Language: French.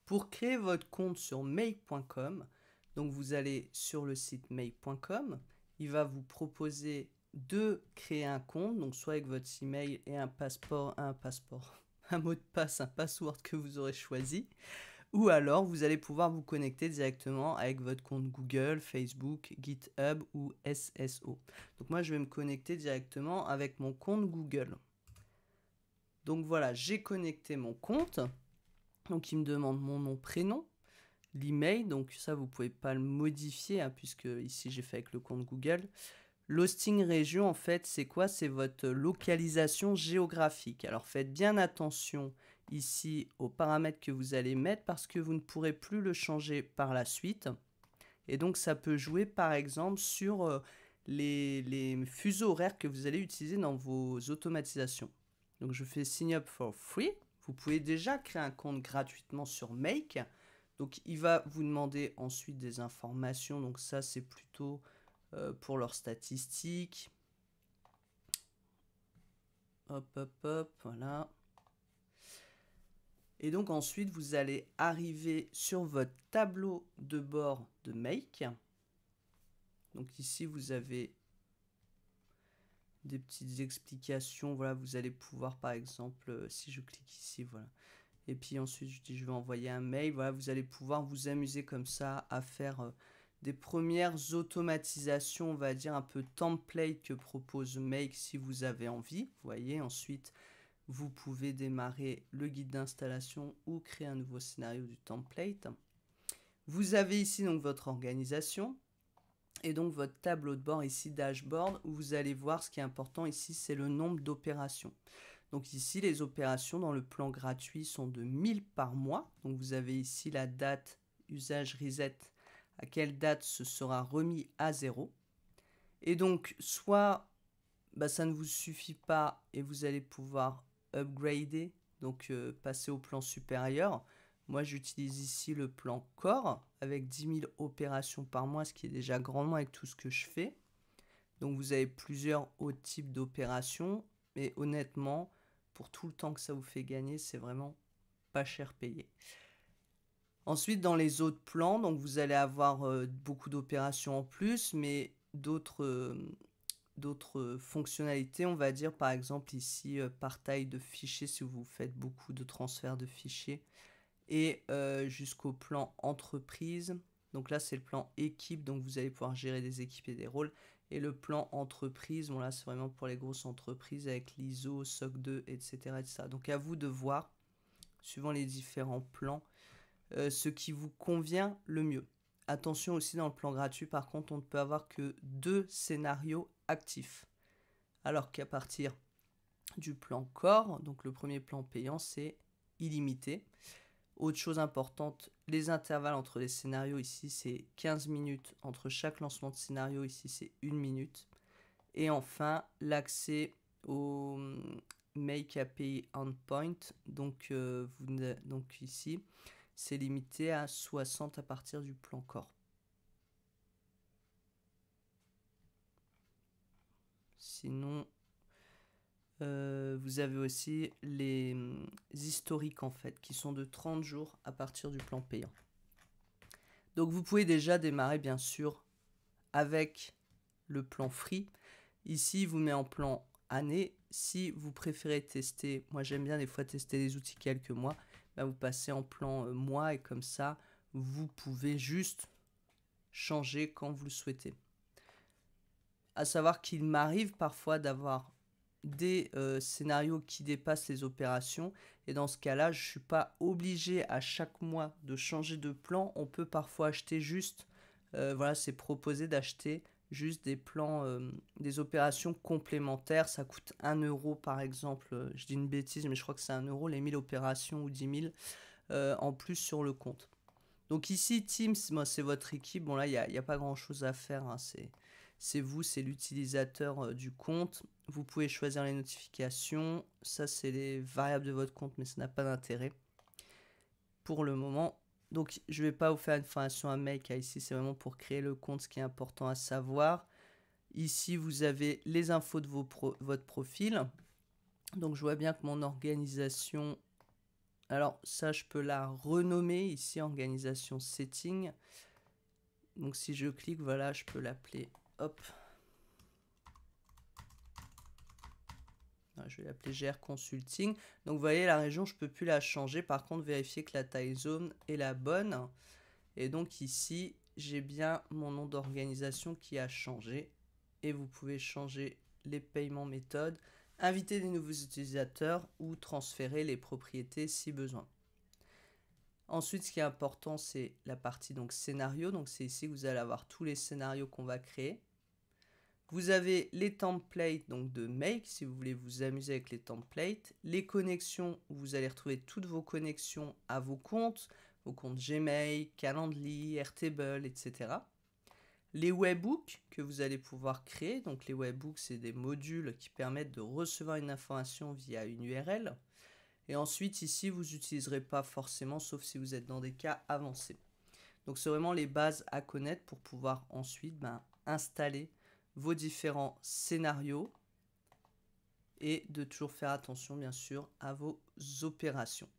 Pour créer votre compte sur make.com, donc vous allez sur le site make.com, il va vous proposer de créer un compte, donc soit avec votre email et un un mot de passe, un password que vous aurez choisi, ou alors vous allez pouvoir vous connecter directement avec votre compte Google, Facebook, GitHub ou SSO. Donc moi je vais me connecter directement avec mon compte Google. Donc voilà, j'ai connecté mon compte. Donc il me demande mon nom, prénom, l'email, donc ça vous pouvez pas le modifier hein, puisque ici j'ai fait avec le compte Google. L'hosting région en fait c'est quoi? C'est votre localisation géographique. Alors faites bien attention ici aux paramètres que vous allez mettre parce que vous ne pourrez plus le changer par la suite. Et donc ça peut jouer par exemple sur les fuseaux horaires que vous allez utiliser dans vos automatisations. Donc je fais sign up for free. Vous pouvez déjà créer un compte gratuitement sur Make. Donc il va vous demander ensuite des informations. Donc ça c'est plutôt pour leurs statistiques. Hop, hop, hop, voilà. Et donc ensuite vous allez arriver sur votre tableau de bord de Make. Donc ici vous avez des petites explications. Voilà, vous allez pouvoir par exemple, si je clique ici, voilà. Et puis ensuite je dis je vais envoyer un mail. Voilà, vous allez pouvoir vous amuser comme ça à faire des premières automatisations, on va dire un peu template que propose Make si vous avez envie. Vous voyez, ensuite vous pouvez démarrer le guide d'installation ou créer un nouveau scénario du template. Vous avez ici donc votre organisation. Et donc votre tableau de bord ici, dashboard, où vous allez voir ce qui est important ici, c'est le nombre d'opérations. Donc ici, les opérations dans le plan gratuit sont de 1000 par mois. Donc vous avez ici la date usage reset, à quelle date ce sera remis à 0. Et donc soit ça ne vous suffit pas et vous allez pouvoir upgrader, donc passer au plan supérieur. Moi, j'utilise ici le plan Core avec 10 000 opérations par mois, ce qui est déjà grandement avec tout ce que je fais. Donc, vous avez plusieurs autres types d'opérations. Mais honnêtement, pour tout le temps que ça vous fait gagner, c'est vraiment pas cher payé. Ensuite, dans les autres plans, donc vous allez avoir beaucoup d'opérations en plus, mais d'autres fonctionnalités, on va dire par exemple ici par taille de fichier si vous faites beaucoup de transferts de fichiers. Et jusqu'au plan entreprise. Donc là, c'est le plan équipe, donc vous allez pouvoir gérer des équipes et des rôles. Et le plan entreprise, bon là, c'est vraiment pour les grosses entreprises avec l'ISO, SOC 2, etc., etc. Donc à vous de voir, suivant les différents plans, ce qui vous convient le mieux. Attention aussi dans le plan gratuit, par contre, on ne peut avoir que 2 scénarios actifs. Alors qu'à partir du plan Core, donc le premier plan payant, c'est illimité. Autre chose importante, les intervalles entre les scénarios, ici c'est 15 minutes. Entre chaque lancement de scénario, ici c'est 1 minute. Et enfin, l'accès au Make API Endpoint. Donc, donc ici, c'est limité à 60 à partir du plan Core. Sinon, vous avez aussi les historiques en fait, qui sont de 30 jours à partir du plan payant. Donc vous pouvez déjà démarrer bien sûr avec le plan free. Ici, vous met en plan année. Si vous préférez tester, moi j'aime bien des fois tester des outils quelques mois, vous passez en plan mois et comme ça, vous pouvez juste changer quand vous le souhaitez. À savoir qu'il m'arrive parfois d'avoir des scénarios qui dépassent les opérations et dans ce cas-là, je ne suis pas obligé à chaque mois de changer de plan. On peut parfois acheter juste, voilà, c'est proposé d'acheter juste des plans, des opérations complémentaires. Ça coûte 1 euro par exemple. Je dis une bêtise, mais je crois que c'est 1 euro les 1000 opérations ou 10 000 en plus sur le compte. Donc ici, Teams, c'est votre équipe. Bon là, il n'y a pas grand-chose à faire. Hein. C'est vous, c'est l'utilisateur du compte. Vous pouvez choisir les notifications. Ça, c'est les variables de votre compte, mais ça n'a pas d'intérêt pour le moment. Donc, je ne vais pas vous faire une formation à Make. Ici, c'est vraiment pour créer le compte, ce qui est important à savoir. Ici, vous avez les infos de votre profil. Donc, je vois bien que mon organisation Alors ça, je peux la renommer ici, organisation setting. Donc si je clique, voilà, je peux l'appeler, hop. Je vais l'appeler GR Consulting. Donc vous voyez, la région, je ne peux plus la changer. Par contre, vérifier que la time zone est la bonne. Et donc ici, j'ai bien mon nom d'organisation qui a changé. Et vous pouvez changer les paiements méthodes, inviter des nouveaux utilisateurs ou transférer les propriétés si besoin. Ensuite, ce qui est important, c'est la partie donc scénario. Donc c'est ici que vous allez avoir tous les scénarios qu'on va créer. Vous avez les templates donc de Make, si vous voulez vous amuser avec les templates. Les connexions, où vous allez retrouver toutes vos connexions à vos comptes Gmail, Calendly, Airtable, etc. Les webhooks que vous allez pouvoir créer. Donc les webhooks, c'est des modules qui permettent de recevoir une information via une URL. Et ensuite, ici, vous n'utiliserez pas forcément, sauf si vous êtes dans des cas avancés. Donc c'est vraiment les bases à connaître pour pouvoir ensuite installer vos différents scénarios et de toujours faire attention bien sûr à vos opérations.